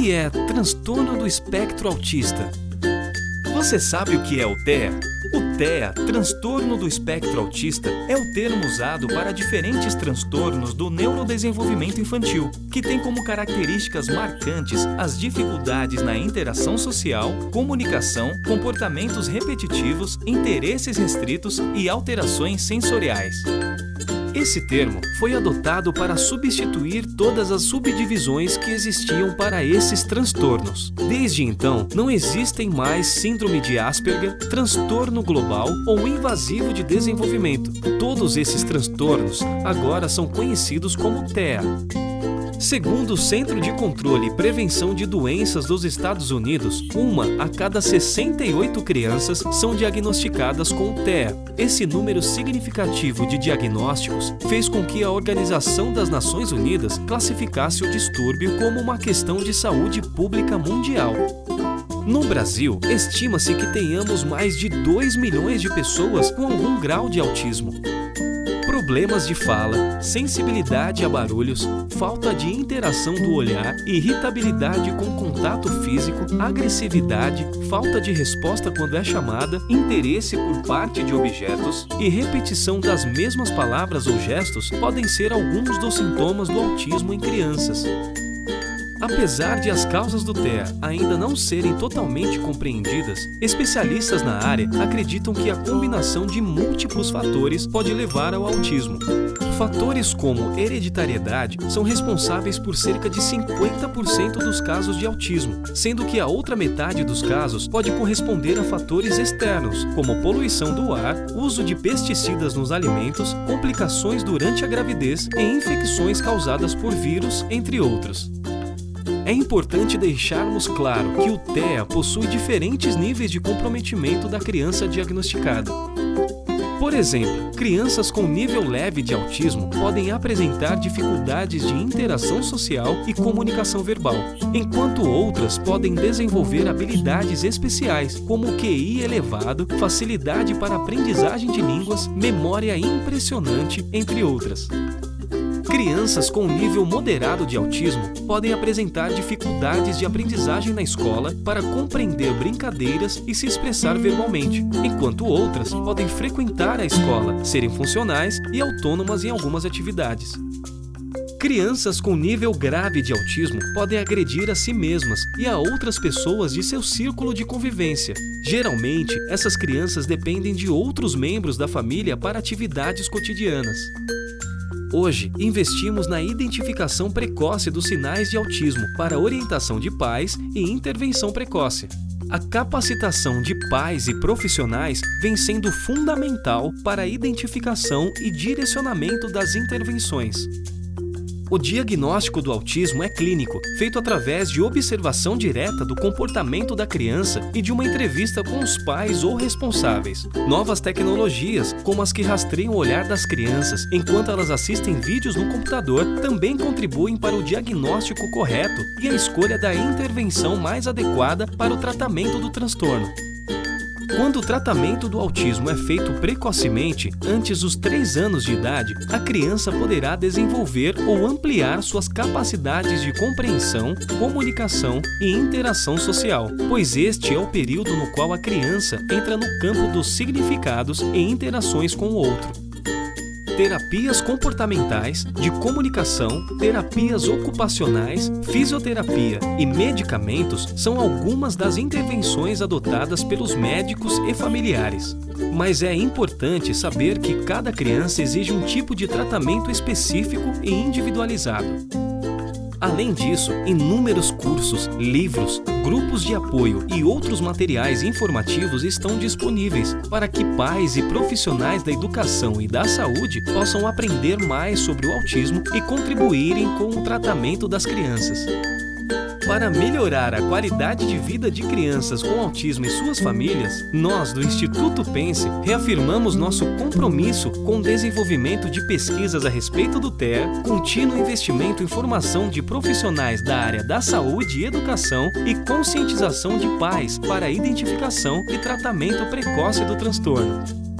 que é transtorno do espectro autista? Você sabe o que é o TEA? O TEA, transtorno do espectro autista, é o termo usado para diferentes transtornos do neurodesenvolvimento infantil, que tem como características marcantes as dificuldades na interação social, comunicação, comportamentos repetitivos, interesses restritos e alterações sensoriais. Esse termo foi adotado para substituir todas as subdivisões que existiam para esses transtornos. Desde então, não existem mais síndrome de Asperger, transtorno global ou invasivo de desenvolvimento. Todos esses transtornos agora são conhecidos como TEA. Segundo o Centro de Controle e Prevenção de Doenças dos Estados Unidos, 1 a cada 68 crianças são diagnosticadas com TEA. Esse número significativo de diagnósticos fez com que a Organização das Nações Unidas classificasse o distúrbio como uma questão de saúde pública mundial. No Brasil, estima-se que tenhamos mais de 2 milhões de pessoas com algum grau de autismo. Problemas de fala, sensibilidade a barulhos, falta de interação do olhar, irritabilidade com contato físico, agressividade, falta de resposta quando é chamada, interesse por parte de objetos e repetição das mesmas palavras ou gestos podem ser alguns dos sintomas do autismo em crianças. Apesar de as causas do TEA ainda não serem totalmente compreendidas, especialistas na área acreditam que a combinação de múltiplos fatores pode levar ao autismo. Fatores como hereditariedade são responsáveis por cerca de 50% dos casos de autismo, sendo que a outra metade dos casos pode corresponder a fatores externos, como poluição do ar, uso de pesticidas nos alimentos, complicações durante a gravidez e infecções causadas por vírus, entre outros. É importante deixarmos claro que o TEA possui diferentes níveis de comprometimento da criança diagnosticada. Por exemplo, crianças com nível leve de autismo podem apresentar dificuldades de interação social e comunicação verbal, enquanto outras podem desenvolver habilidades especiais, como QI elevado, facilidade para aprendizagem de línguas, memória impressionante, entre outras. Crianças com nível moderado de autismo podem apresentar dificuldades de aprendizagem na escola para compreender brincadeiras e se expressar verbalmente, enquanto outras podem frequentar a escola, serem funcionais e autônomas em algumas atividades. Crianças com nível grave de autismo podem agredir a si mesmas e a outras pessoas de seu círculo de convivência. Geralmente, essas crianças dependem de outros membros da família para atividades cotidianas. Hoje, investimos na identificação precoce dos sinais de autismo para orientação de pais e intervenção precoce. A capacitação de pais e profissionais vem sendo fundamental para a identificação e direcionamento das intervenções. O diagnóstico do autismo é clínico, feito através de observação direta do comportamento da criança e de uma entrevista com os pais ou responsáveis. Novas tecnologias, como as que rastreiam o olhar das crianças enquanto elas assistem vídeos no computador, também contribuem para o diagnóstico correto e a escolha da intervenção mais adequada para o tratamento do transtorno. Quando o tratamento do autismo é feito precocemente, antes dos 3 anos de idade, a criança poderá desenvolver ou ampliar suas capacidades de compreensão, comunicação e interação social, pois este é o período no qual a criança entra no campo dos significados e interações com o outro. Terapias comportamentais, de comunicação, terapias ocupacionais, fisioterapia e medicamentos são algumas das intervenções adotadas pelos médicos e familiares. Mas é importante saber que cada criança exige um tipo de tratamento específico e individualizado. Além disso, inúmeros cursos, livros, grupos de apoio e outros materiais informativos estão disponíveis para que pais e profissionais da educação e da saúde possam aprender mais sobre o autismo e contribuírem com o tratamento das crianças. Para melhorar a qualidade de vida de crianças com autismo e suas famílias, nós do Instituto Pense reafirmamos nosso compromisso com o desenvolvimento de pesquisas a respeito do TEA, contínuo investimento em formação de profissionais da área da saúde e educação e conscientização de pais para a identificação e tratamento precoce do transtorno.